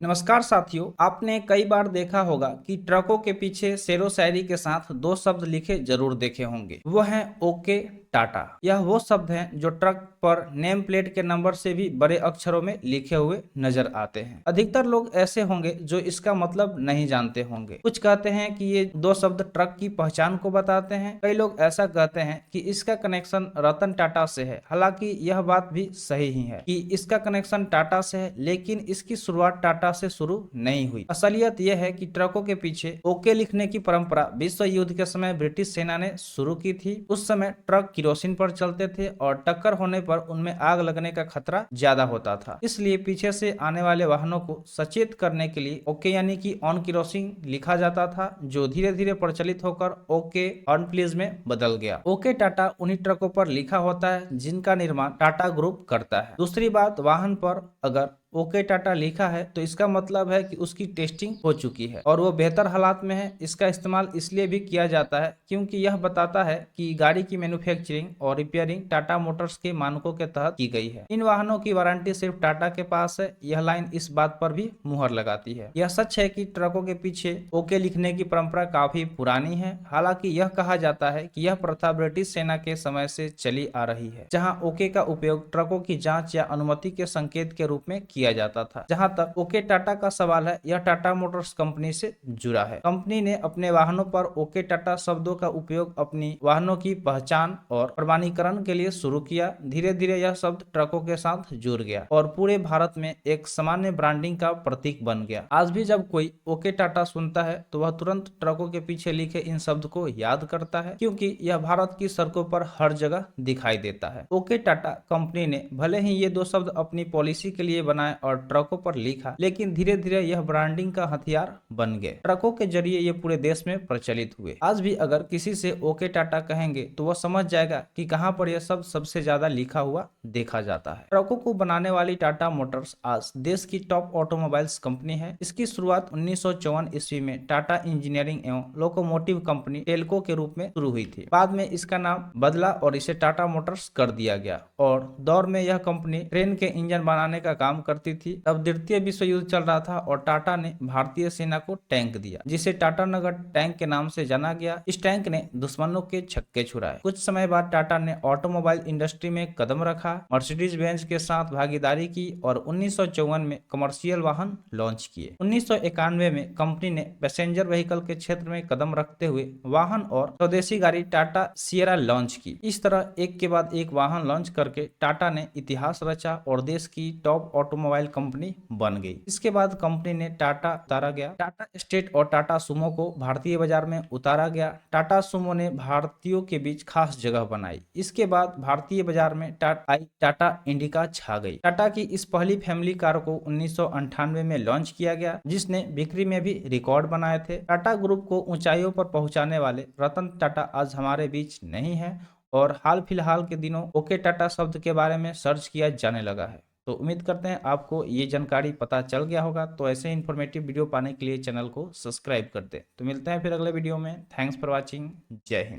नमस्कार साथियों, आपने कई बार देखा होगा कि ट्रकों के पीछे शेरो शायरी के साथ दो शब्द लिखे जरूर देखे होंगे। वो हैं ओके टाटा। यह वो शब्द हैं जो ट्रक पर नेम प्लेट के नंबर से भी बड़े अक्षरों में लिखे हुए नजर आते हैं। अधिकतर लोग ऐसे होंगे जो इसका मतलब नहीं जानते होंगे। कुछ कहते हैं कि ये दो शब्द ट्रक की पहचान को बताते हैं। कई लोग ऐसा कहते हैं कि इसका कनेक्शन रतन टाटा से है। हालांकि यह बात भी सही ही है कि इसका कनेक्शन टाटा से है, लेकिन इसकी शुरुआत टाटा से शुरू नहीं हुई। असलियत यह है कि ट्रकों के पीछे ओके लिखने की परंपरा विश्व युद्ध के समय ब्रिटिश सेना ने शुरू की थी। उस समय ट्रक किरोसिन पर चलते थे और टक्कर होने पर उनमें आग लगने का खतरा ज्यादा होता था। इसलिए पीछे से आने वाले वाहनों को सचेत करने के लिए ओके यानी कि ऑन किरोसिन लिखा जाता था, जो धीरे धीरे प्रचलित होकर ओके ऑन प्लीज में बदल गया। ओके टाटा उन्हीं ट्रकों पर लिखा होता है जिनका निर्माण टाटा ग्रुप करता है। दूसरी बात, वाहन पर अगर ओके टाटा लिखा है तो इसका मतलब है कि उसकी टेस्टिंग हो चुकी है और वो बेहतर हालात में है। इसका इस्तेमाल इसलिए भी किया जाता है क्योंकि यह बताता है कि गाड़ी की मैन्युफैक्चरिंग और रिपेयरिंग टाटा मोटर्स के मानकों के तहत की गई है। इन वाहनों की वारंटी सिर्फ टाटा के पास है। यह लाइन इस बात पर भी मुहर लगाती है। यह सच है कि ट्रकों के पीछे ओके लिखने की परंपरा काफी पुरानी है। हालांकि यह कहा जाता है कि यह प्रथा ब्रिटिश सेना के समय से चली आ रही है, जहां ओके का उपयोग ट्रकों की जांच या अनुमति के संकेत के रूप में किया जाता था। जहां तक ओके टाटा का सवाल है, यह टाटा मोटर्स कंपनी से जुड़ा है। कंपनी ने अपने वाहनों पर ओके टाटा शब्दों का उपयोग अपनी वाहनों की पहचान और प्रमाणीकरण के लिए शुरू किया। धीरे धीरे यह शब्द ट्रकों के साथ जुड़ गया और पूरे भारत में एक सामान्य ब्रांडिंग का प्रतीक बन गया। आज भी जब कोई ओके टाटा सुनता है तो वह तुरंत ट्रकों के पीछे लिखे इन शब्द को याद करता है, क्योंकि यह भारत की सड़कों पर हर जगह दिखाई देता है। ओके टाटा कंपनी ने भले ही ये दो शब्द अपनी पॉलिसी के लिए बनाए और ट्रकों पर लिखा, लेकिन धीरे धीरे यह ब्रांडिंग का हथियार बन गए। ट्रकों के जरिए ये पूरे देश में प्रचलित हुए। आज भी अगर किसी से ओके टाटा कहेंगे तो वह समझ जाएगा कि कहां पर यह शब्द सबसे ज्यादा लिखा हुआ देखा जाता है। ट्रकों को बनाने वाली टाटा मोटर्स आज देश की टॉप ऑटोमोबाइल्स कंपनी है। इसकी शुरुआत 1954 ईस्वी में टाटा इंजीनियरिंग एवं लोकोमोटिव कंपनी टेल्को के रूप में शुरू हुई थी। बाद में इसका नाम बदला और इसे टाटा मोटर्स कर दिया गया और दौर में यह कंपनी ट्रेन के इंजन बनाने का काम करती थी। तब द्वितीय विश्व युद्ध चल रहा था और टाटा ने भारतीय सेना को टैंक दिया, जिसे टाटा नगर टैंक के नाम से जाना गया। इस टैंक ने दुश्मनों के छक्के छुड़ाए। कुछ समय बाद टाटा ने ऑटोमोबाइल इंडस्ट्री में कदम रखा, मर्सिडीज बेंज के साथ भागीदारी की और 1954 में कमर्शियल वाहन लॉन्च किए। 1991 में कंपनी ने पैसेंजर व्हीकल के क्षेत्र में कदम रखते हुए वाहन और स्वदेशी गाड़ी टाटा सियरा लॉन्च की। इस तरह एक के बाद एक वाहन लॉन्च करके टाटा ने इतिहास रचा और देश की टॉप ऑटोमोबाइल कंपनी बन गई। इसके बाद कंपनी ने टाटा उतारा गया, टाटा स्टेट और टाटा सुमो को भारतीय बाजार में उतारा गया। टाटा सुमो ने भारतीयों के बीच खास जगह बनाई। इसके बाद भारतीय बाजार में टाटा इंडिका छा गई। टाटा की इस पहली फैमिली कार को 1998 में लॉन्च किया गया, जिसने बिक्री में भी रिकॉर्ड बनाए थे। टाटा ग्रुप को ऊंचाइयों पर पहुंचाने वाले रतन टाटा आज हमारे बीच नहीं है और हाल फिलहाल के दिनों ओके टाटा शब्द के बारे में सर्च किया जाने लगा है। तो उम्मीद करते हैं आपको ये जानकारी पता चल गया होगा। तो ऐसे इन्फॉर्मेटिव वीडियो पाने के लिए चैनल को सब्सक्राइब कर दें। तो मिलते हैं फिर अगले वीडियो में। Thanks for watching. जय हिंद।